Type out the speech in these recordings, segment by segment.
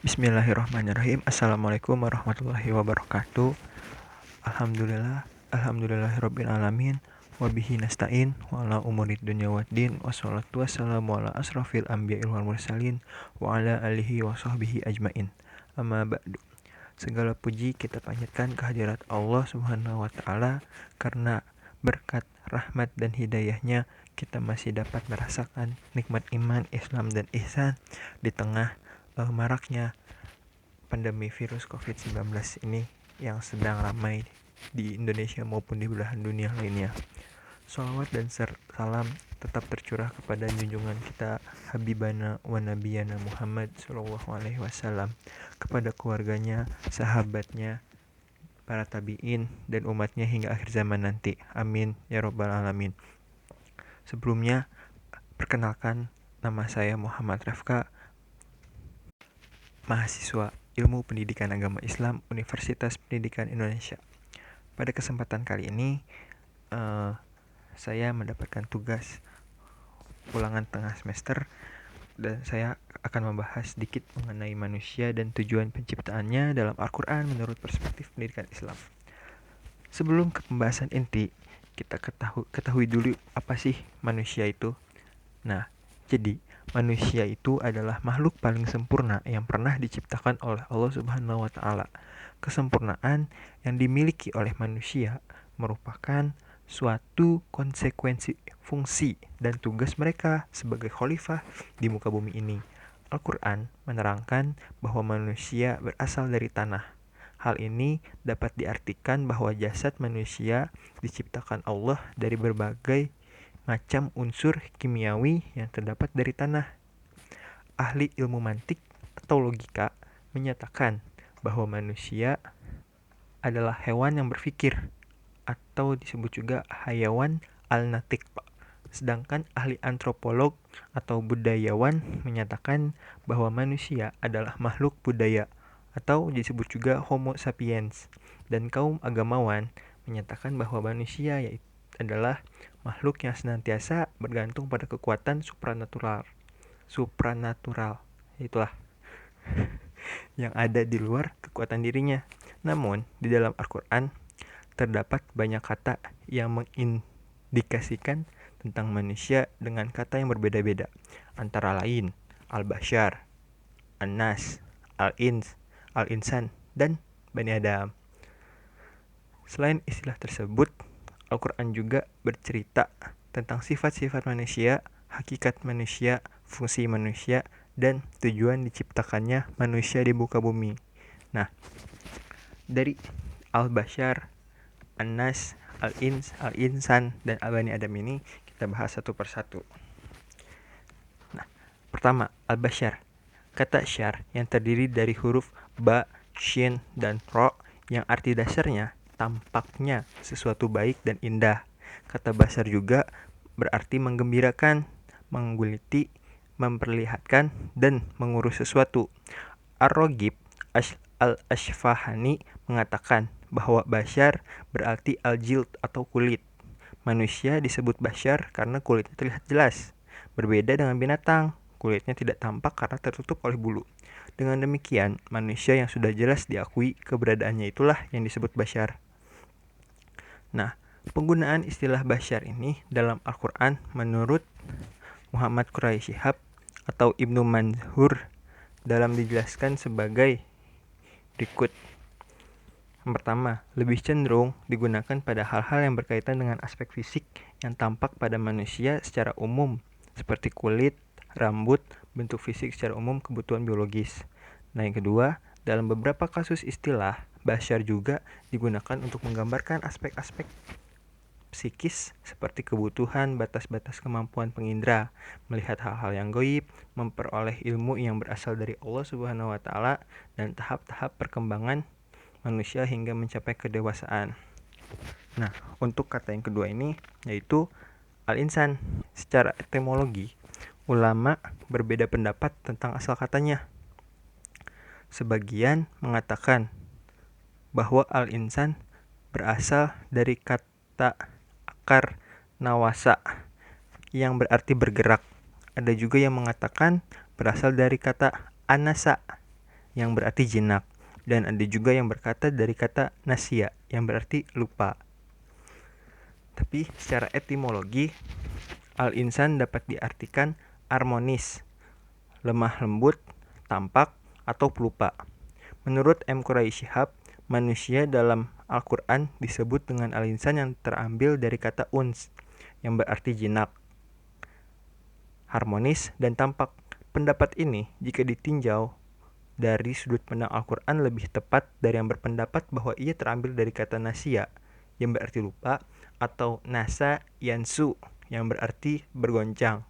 Bismillahirrahmanirrahim. Assalamualaikum warahmatullahi wabarakatuh. Alhamdulillahirabbil alamin. Wabihi nasta'in wa ala umurid dunya waddin. Wassalatu wassalamu ala asrafil anbiya'i wal mursalin wa ala alihi wa sahbihi ajmain. Amma ba'du. Segala puji kita panjatkan kehadirat Allah Subhanahu wa taala karena berkat rahmat dan hidayahnya kita masih dapat merasakan nikmat iman, Islam dan ihsan di tengah maraknya pandemi virus COVID-19 ini yang sedang ramai di Indonesia maupun di belahan dunia lainnya. Salawat dan salam tetap tercurah kepada junjungan kita Habibana wa Nabiyana Muhammad SAW, kepada keluarganya, sahabatnya, para tabi'in, dan umatnya hingga akhir zaman nanti. Amin ya robbal alamin. Sebelumnya, perkenalkan, nama saya Muhammad Rafka, mahasiswa Ilmu Pendidikan Agama Islam Universitas Pendidikan Indonesia. Pada kesempatan kali ini saya mendapatkan tugas ulangan tengah semester dan saya akan membahas sedikit mengenai manusia dan tujuan penciptaannya dalam Al-Quran menurut perspektif pendidikan Islam. Sebelum ke pembahasan inti, kita ketahui dulu apa sih manusia itu. Nah, jadi manusia itu adalah makhluk paling sempurna yang pernah diciptakan oleh Allah Subhanahu wa taala. Kesempurnaan yang dimiliki oleh manusia merupakan suatu konsekuensi fungsi dan tugas mereka sebagai khalifah di muka bumi ini. Al-Quran menerangkan bahwa manusia berasal dari tanah. Hal ini dapat diartikan bahwa jasad manusia diciptakan Allah dari berbagai macam unsur kimiawi yang terdapat dari tanah. Ahli ilmu mantik atau logika menyatakan bahwa manusia adalah hewan yang berpikir atau disebut juga hayawan al-natiq. Sedangkan ahli antropolog atau budayawan menyatakan bahwa manusia adalah makhluk budaya atau disebut juga homo sapiens. Dan kaum agamawan menyatakan bahwa manusia adalah makhluk yang senantiasa bergantung pada kekuatan supranatural. Itulah yang ada di luar kekuatan dirinya. Namun, di dalam Al-Quran terdapat banyak kata yang mengindikasikan tentang manusia dengan kata yang berbeda-beda. Antara lain, al-bashar, an-nas, al-ins, al-insan, dan Bani Adam. Selain istilah tersebut, Al-Quran juga bercerita tentang sifat-sifat manusia, hakikat manusia, fungsi manusia, dan tujuan diciptakannya manusia di muka bumi. Nah, dari Al-Bashar, An-Nas, Al-Ins, Al-Insan, dan Al-Bani Adam ini kita bahas satu persatu. Nah, pertama, Al-Bashar. Kata syar yang terdiri dari huruf ba, shin, dan ro yang arti dasarnya tampaknya sesuatu baik dan indah. Kata basar juga berarti menggembirakan, mengguliti, memperlihatkan, dan mengurus sesuatu. Ar-Raghib al-Ashfahani mengatakan bahwa bashar berarti al-jild atau kulit. Manusia disebut bashar karena kulitnya terlihat jelas. Berbeda dengan binatang, kulitnya tidak tampak karena tertutup oleh bulu. Dengan demikian, manusia yang sudah jelas diakui keberadaannya itulah yang disebut bashar. Nah, penggunaan istilah bashar ini dalam Al-Quran menurut Muhammad Quraish Shihab atau Ibnu Manzur dalam dijelaskan sebagai berikut. Yang pertama, lebih cenderung digunakan pada hal-hal yang berkaitan dengan aspek fisik yang tampak pada manusia secara umum, seperti kulit, rambut, bentuk fisik secara umum, kebutuhan biologis. Nah, yang kedua, dalam beberapa kasus istilah, bashar juga digunakan untuk menggambarkan aspek-aspek psikis seperti kebutuhan, batas-batas kemampuan pengindra, melihat hal-hal yang gaib, memperoleh ilmu yang berasal dari Allah Subhanahu wa taala, dan tahap-tahap perkembangan manusia hingga mencapai kedewasaan. Nah, untuk kata yang kedua ini yaitu al-insan. Secara etimologi, ulama berbeda pendapat tentang asal katanya. Sebagian mengatakan bahwa al-insan berasal dari kata akar nawasa yang berarti bergerak. Ada juga yang mengatakan berasal dari kata anasa yang berarti jinak. Dan ada juga yang berkata dari kata nasia yang berarti lupa. Tapi secara etimologi, al-insan dapat diartikan harmonis, lemah lembut, tampak, atau pelupa. Menurut M. Quraish Shihab, manusia dalam Al-Quran disebut dengan al-insan yang terambil dari kata uns, yang berarti jinak, harmonis, dan tampak. Pendapat ini, jika ditinjau dari sudut pandang Al-Quran, lebih tepat dari yang berpendapat bahwa ia terambil dari kata nasia, yang berarti lupa, atau nasa yansu, yang berarti bergoncang.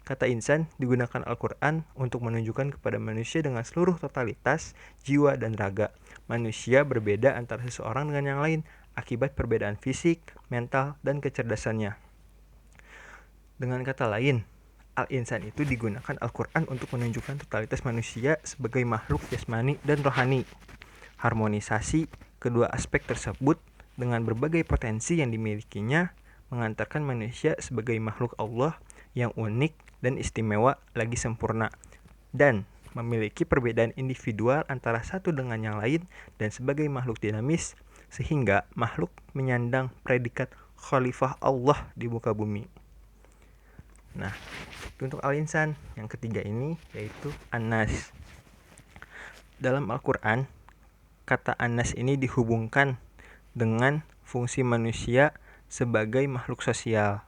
Kata insan digunakan Al-Quran untuk menunjukkan kepada manusia dengan seluruh totalitas, jiwa, dan raga. Manusia berbeda antara seseorang dengan yang lain akibat perbedaan fisik, mental, dan kecerdasannya. Dengan kata lain, al-insan itu digunakan Al-Quran untuk menunjukkan totalitas manusia sebagai makhluk jasmani dan rohani. Harmonisasi kedua aspek tersebut dengan berbagai potensi yang dimilikinya mengantarkan manusia sebagai makhluk Allah yang unik dan istimewa lagi sempurna, dan memiliki perbedaan individual antara satu dengan yang lain, dan sebagai makhluk dinamis sehingga makhluk menyandang predikat khalifah Allah di muka bumi. Nah, untuk al-insan yang ketiga ini yaitu Anas. Dalam Al-Quran, kata Anas ini dihubungkan dengan fungsi manusia sebagai makhluk sosial.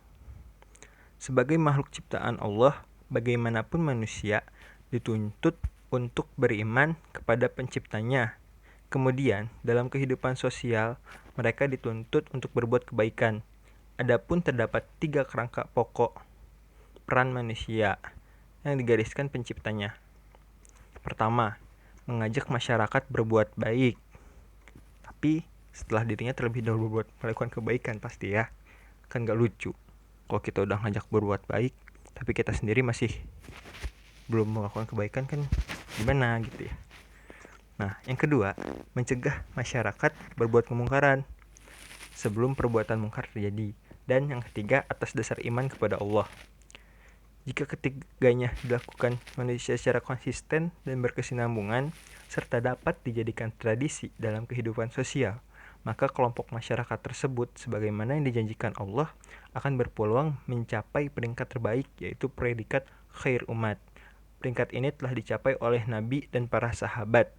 Sebagai makhluk ciptaan Allah, bagaimanapun manusia dituntut untuk beriman kepada penciptanya. Kemudian, dalam kehidupan sosial, mereka dituntut untuk berbuat kebaikan. Adapun terdapat 3 kerangka pokok peran manusia yang digariskan penciptanya. Pertama, mengajak masyarakat berbuat baik. Tapi setelah dirinya terlebih dahulu melakukan kebaikan pasti ya. Kan gak lucu kalau kita udah ngajak berbuat baik, tapi kita sendiri masih belum melakukan kebaikan, kan gimana gitu ya. Nah, yang kedua, mencegah masyarakat berbuat kemungkaran sebelum perbuatan mungkar terjadi. Dan yang ketiga, atas dasar iman kepada Allah. Jika ketiganya dilakukan manusia secara konsisten dan berkesinambungan, serta dapat dijadikan tradisi dalam kehidupan sosial, maka kelompok masyarakat tersebut, sebagaimana yang dijanjikan Allah, akan berpeluang mencapai peringkat terbaik, yaitu predikat khair umat. Peringkat ini telah dicapai oleh Nabi dan para sahabat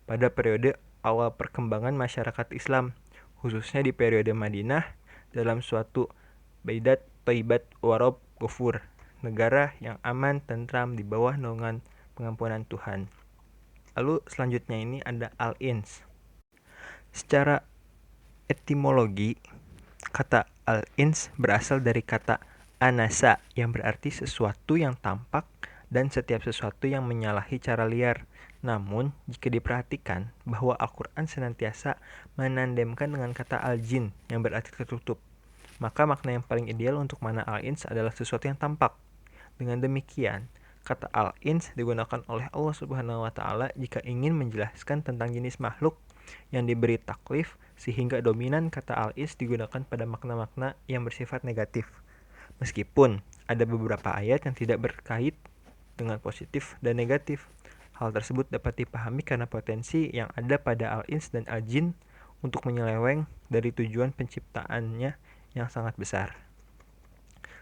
pada periode awal perkembangan masyarakat Islam, khususnya di periode Madinah, dalam suatu Baidat Thaibat Warob Ghafur, negara yang aman, tentram, di bawah naungan pengampunan Tuhan. Lalu selanjutnya ini ada al-ins. Secara etimologi, kata al-ins berasal dari kata anasa yang berarti sesuatu yang tampak dan setiap sesuatu yang menyalahi cara liar. Namun, jika diperhatikan bahwa Al-Quran senantiasa menandemkan dengan kata al-jin yang berarti tertutup, maka makna yang paling ideal untuk makna al-ins adalah sesuatu yang tampak. Dengan demikian, kata al-ins digunakan oleh Allah Subhanahu wa taala jika ingin menjelaskan tentang jenis makhluk yang diberi taklif, sehingga dominan kata al-ins digunakan pada makna-makna yang bersifat negatif. Meskipun ada beberapa ayat yang tidak berkait dengan positif dan negatif. Hal tersebut dapat dipahami karena potensi yang ada pada al-ins dan al-jin untuk menyeleweng dari tujuan penciptaannya yang sangat besar.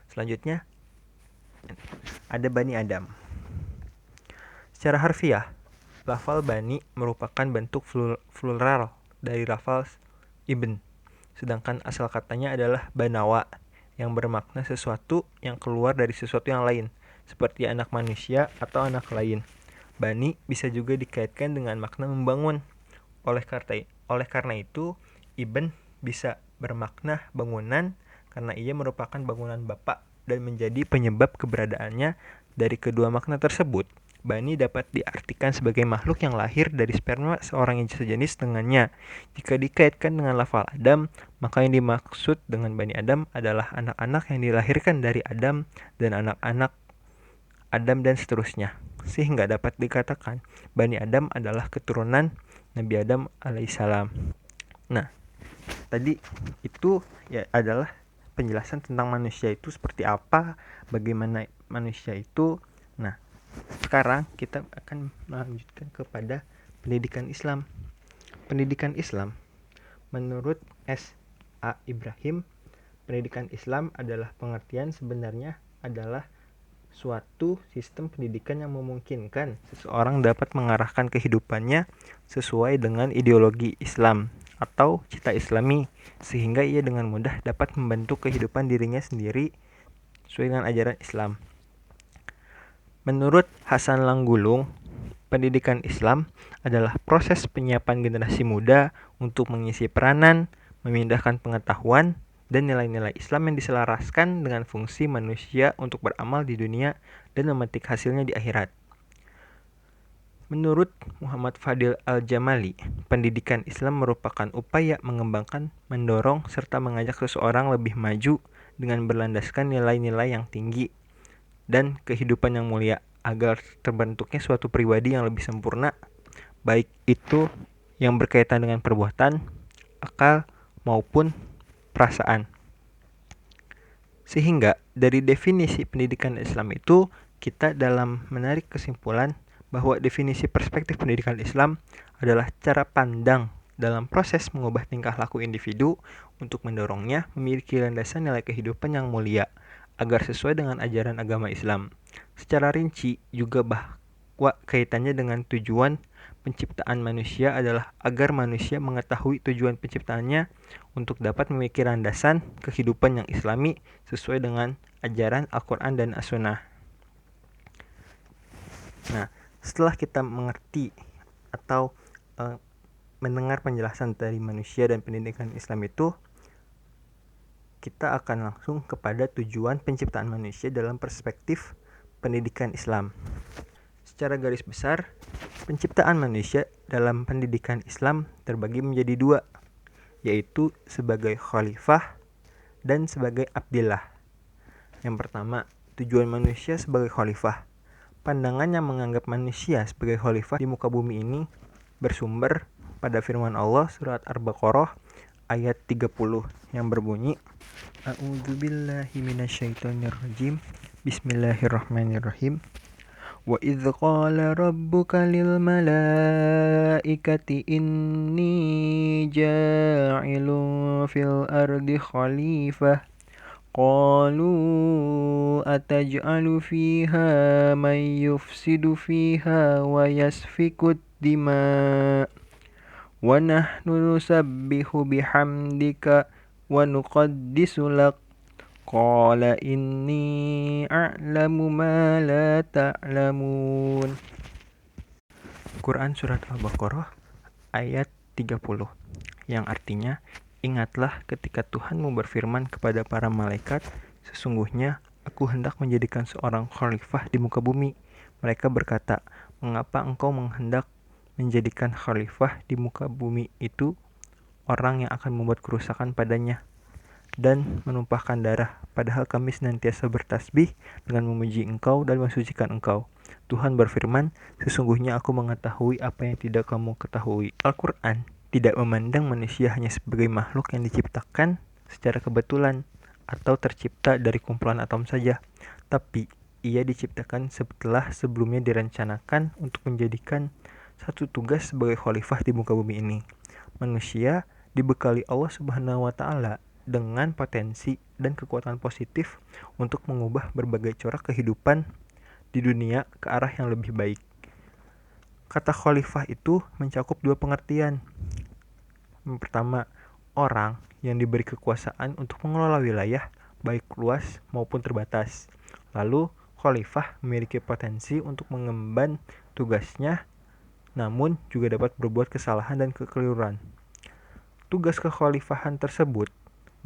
Selanjutnya, ada Bani Adam. Secara harfiah, lafal Bani merupakan bentuk plural dari lafal Ibn, sedangkan asal katanya adalah Banawa, yang bermakna sesuatu yang keluar dari sesuatu yang lain, seperti anak manusia atau anak lain. Bani bisa juga dikaitkan dengan makna membangun. Oleh karena itu, Ibn bisa bermakna bangunan karena ia merupakan bangunan bapak dan menjadi penyebab keberadaannya. Dari kedua makna tersebut, Bani dapat diartikan sebagai makhluk yang lahir dari sperma seorang yang sejenis dengannya. Jika dikaitkan dengan lafal Adam, maka yang dimaksud dengan Bani Adam adalah anak-anak yang dilahirkan dari Adam dan anak-anak Adam dan seterusnya. Sehingga dapat dikatakan Bani Adam adalah keturunan Nabi Adam alaihissalam. Nah, tadi itu ya adalah penjelasan tentang manusia itu seperti apa, bagaimana manusia itu. Nah, sekarang kita akan melanjutkan kepada Pendidikan Islam. Pendidikan Islam, menurut S. A. Ibrahim, pendidikan Islam adalah pengertian sebenarnya adalah suatu sistem pendidikan yang memungkinkan seseorang dapat mengarahkan kehidupannya sesuai dengan ideologi Islam atau cita Islami, sehingga ia dengan mudah dapat membentuk kehidupan dirinya sendiri sesuai dengan ajaran Islam. Menurut Hasan Langgulung, pendidikan Islam adalah proses penyiapan generasi muda untuk mengisi peranan, memindahkan pengetahuan, dan nilai-nilai Islam yang diselaraskan dengan fungsi manusia untuk beramal di dunia dan memetik hasilnya di akhirat. Menurut Muhammad Fadil Al-Jamali, pendidikan Islam merupakan upaya mengembangkan, mendorong, serta mengajak seseorang lebih maju dengan berlandaskan nilai-nilai yang tinggi dan kehidupan yang mulia agar terbentuknya suatu pribadi yang lebih sempurna, baik itu yang berkaitan dengan perbuatan, akal, maupun perasaan. Sehingga dari definisi pendidikan Islam itu, kita dalam menarik kesimpulan bahwa definisi perspektif pendidikan Islam adalah cara pandang dalam proses mengubah tingkah laku individu untuk mendorongnya memiliki landasan nilai kehidupan yang mulia agar sesuai dengan ajaran agama Islam. Secara rinci juga bahwa kaitannya dengan tujuan penciptaan manusia adalah agar manusia mengetahui tujuan penciptaannya untuk dapat memiliki landasan kehidupan yang islami sesuai dengan ajaran Al-Quran dan As-Sunnah. Nah, setelah kita mengerti atau mendengar penjelasan dari manusia dan pendidikan Islam itu, kita akan langsung kepada tujuan penciptaan manusia dalam perspektif pendidikan Islam. Secara garis besar, penciptaan manusia dalam pendidikan Islam terbagi menjadi dua, yaitu sebagai khalifah dan sebagai abdillah. Yang pertama, tujuan manusia sebagai khalifah. Pandangan yang menganggap manusia sebagai khalifah di muka bumi ini bersumber pada firman Allah surat Al-Baqarah ayat 30 yang berbunyi, A'udzubillahi minasyaitonirrajim. Bismillahirrahmanirrahim. Wa idz qala rabbuka lil malaikati inni ja'ilun fil ardi khalifah qalu ataj'alu fiha may yufsidu fiha wa yasfikut dima wa nahnu nusabbihu bihamdika wa nuqaddisu lak qala inni a'lamu ma la ta'lamun. Quran Surat Al-Baqarah ayat 30 yang artinya, ingatlah ketika Tuhanmu berfirman kepada para malaikat, sesungguhnya aku hendak menjadikan seorang khalifah di muka bumi. Mereka berkata, mengapa engkau menghendak menjadikan khalifah di muka bumi itu orang yang akan membuat kerusakan padanya dan menumpahkan darah, padahal kami senantiasa bertasbih dengan memuji engkau dan mensucikan engkau. Tuhan berfirman, sesungguhnya aku mengetahui apa yang tidak kamu ketahui. Al-Quran tidak memandang manusia hanya sebagai makhluk yang diciptakan secara kebetulan atau tercipta dari kumpulan atom saja, tapi ia diciptakan sebelumnya direncanakan untuk menjadikan satu tugas sebagai khalifah di muka bumi ini. Manusia dibekali Allah Subhanahu wa Ta'ala dengan potensi dan kekuatan positif untuk mengubah berbagai corak kehidupan di dunia ke arah yang lebih baik. Kata khalifah itu mencakup dua pengertian. Yang pertama, orang yang diberi kekuasaan untuk mengelola wilayah, baik luas maupun terbatas. Lalu, khalifah memiliki potensi untuk mengemban tugasnya, namun juga dapat berbuat kesalahan dan kekeliruan. Tugas kekhalifahan tersebut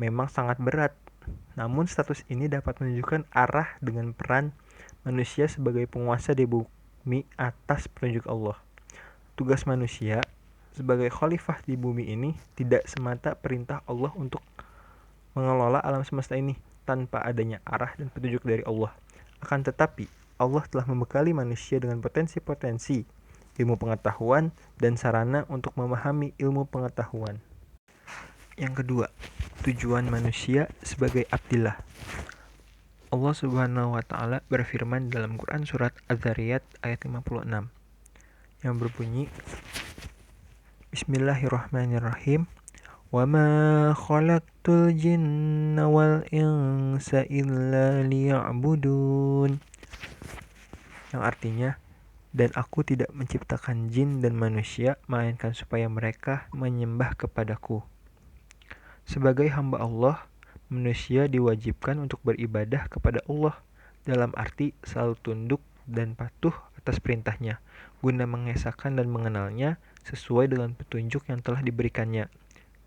memang sangat berat, namun status ini dapat menunjukkan arah dengan peran manusia sebagai penguasa di bumi atas petunjuk Allah. Tugas manusia sebagai khalifah di bumi ini tidak semata perintah Allah untuk mengelola alam semesta ini tanpa adanya arah dan petunjuk dari Allah. Akan tetapi, Allah telah membekali manusia dengan potensi-potensi ilmu pengetahuan dan sarana untuk memahami ilmu pengetahuan. Yang kedua, tujuan manusia sebagai abdillah. Allah Subhanahu wa Ta'ala berfirman dalam Quran surat Az-Zariyat ayat 56 yang berbunyi, Bismillahirrahmanirrahim. Wa ma khalaqtul jinna wal insa illa liya'budun. Yang artinya, dan aku tidak menciptakan jin dan manusia melainkan supaya mereka menyembah kepadaku. Sebagai hamba Allah, manusia diwajibkan untuk beribadah kepada Allah dalam arti selalu tunduk dan patuh atas perintahnya, guna mengesahkan dan mengenalnya sesuai dengan petunjuk yang telah diberikannya.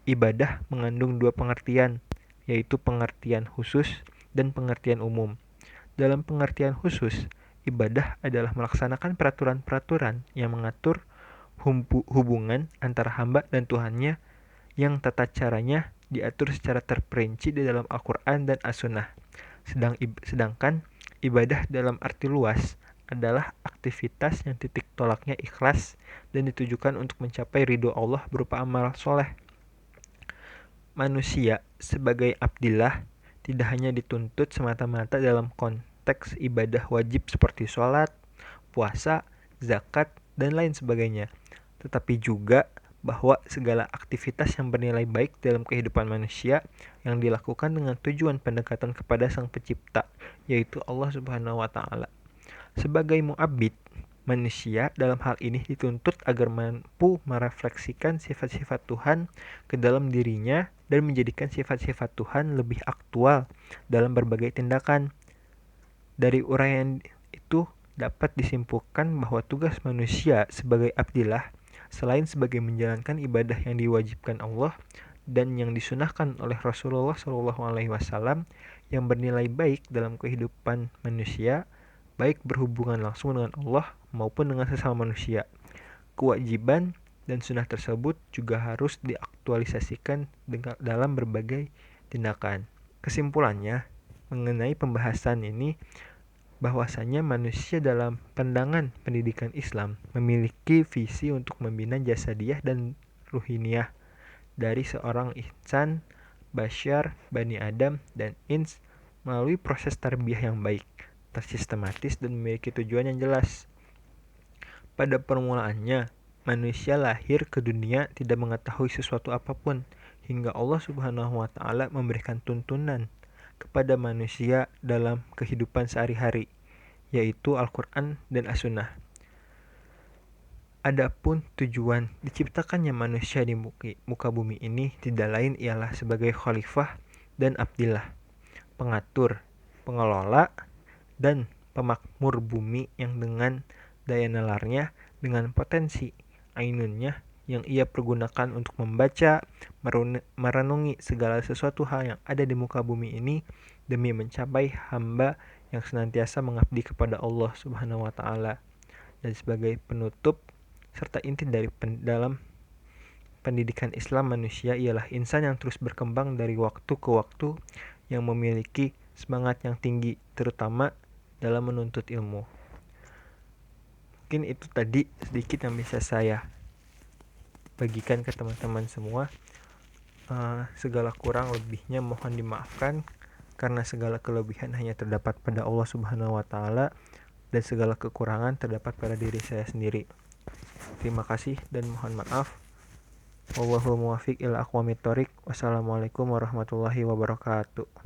Ibadah mengandung dua pengertian, yaitu pengertian khusus dan pengertian umum. Dalam pengertian khusus, ibadah adalah melaksanakan peraturan-peraturan yang mengatur hubungan antara hamba dan Tuhannya yang tata caranya diatur secara terperinci di dalam Al-Quran dan As-Sunnah. Sedangkan ibadah dalam arti luas adalah aktivitas yang titik tolaknya ikhlas dan ditujukan untuk mencapai ridho Allah berupa amal soleh. Manusia sebagai abdillah tidak hanya dituntut semata-mata dalam konteks ibadah wajib seperti sholat, puasa, zakat, dan lain sebagainya, tetapi juga bahwa segala aktivitas yang bernilai baik dalam kehidupan manusia yang dilakukan dengan tujuan pendekatan kepada Sang Pencipta, yaitu Allah Subhanahu wa taala. Sebagai mu'abbid, manusia dalam hal ini dituntut agar mampu merefleksikan sifat-sifat Tuhan ke dalam dirinya dan menjadikan sifat-sifat Tuhan lebih aktual dalam berbagai tindakan. Dari uraian itu dapat disimpulkan bahwa tugas manusia sebagai abdillah selain sebagai menjalankan ibadah yang diwajibkan Allah dan yang disunahkan oleh Rasulullah SAW yang bernilai baik dalam kehidupan manusia, baik berhubungan langsung dengan Allah maupun dengan sesama manusia. Kewajiban dan sunnah tersebut juga harus diaktualisasikan dalam berbagai tindakan. Kesimpulannya, mengenai pembahasan ini, bahwasanya manusia dalam pandangan pendidikan Islam memiliki visi untuk membina jasadiyah dan ruhiniyah dari seorang insan, bashar, bani Adam, dan ins melalui proses tarbiyah yang baik, tersistematis dan memiliki tujuan yang jelas. Pada permulaannya, manusia lahir ke dunia tidak mengetahui sesuatu apapun hingga Allah Subhanahu wa taala memberikan tuntunan kepada manusia dalam kehidupan sehari-hari, yaitu Al-Quran dan As-Sunnah. Adapun tujuan diciptakannya manusia di muka bumi ini tidak lain ialah sebagai khalifah dan abdillah, pengatur, pengelola, dan pemakmur bumi yang dengan daya nalarnya, dengan potensi ainunnya yang ia pergunakan untuk membaca, merenungi segala sesuatu hal yang ada di muka bumi ini demi mencapai hamba yang senantiasa mengabdi kepada Allah Subhanahu wa taala. Dan sebagai penutup serta inti dari dalam pendidikan Islam manusia ialah insan yang terus berkembang dari waktu ke waktu, yang memiliki semangat yang tinggi terutama dalam menuntut ilmu. Mungkin itu tadi sedikit yang bisa saya bagikan ke teman-teman semua. Segala kurang lebihnya mohon dimaafkan, karena segala kelebihan hanya terdapat pada Allah Subhanahu wa taala dan segala kekurangan terdapat pada diri saya sendiri. Terima kasih dan mohon maaf. Wallahul muwaffiq ila aqwamit thoriq. Wassalamualaikum warahmatullahi wabarakatuh.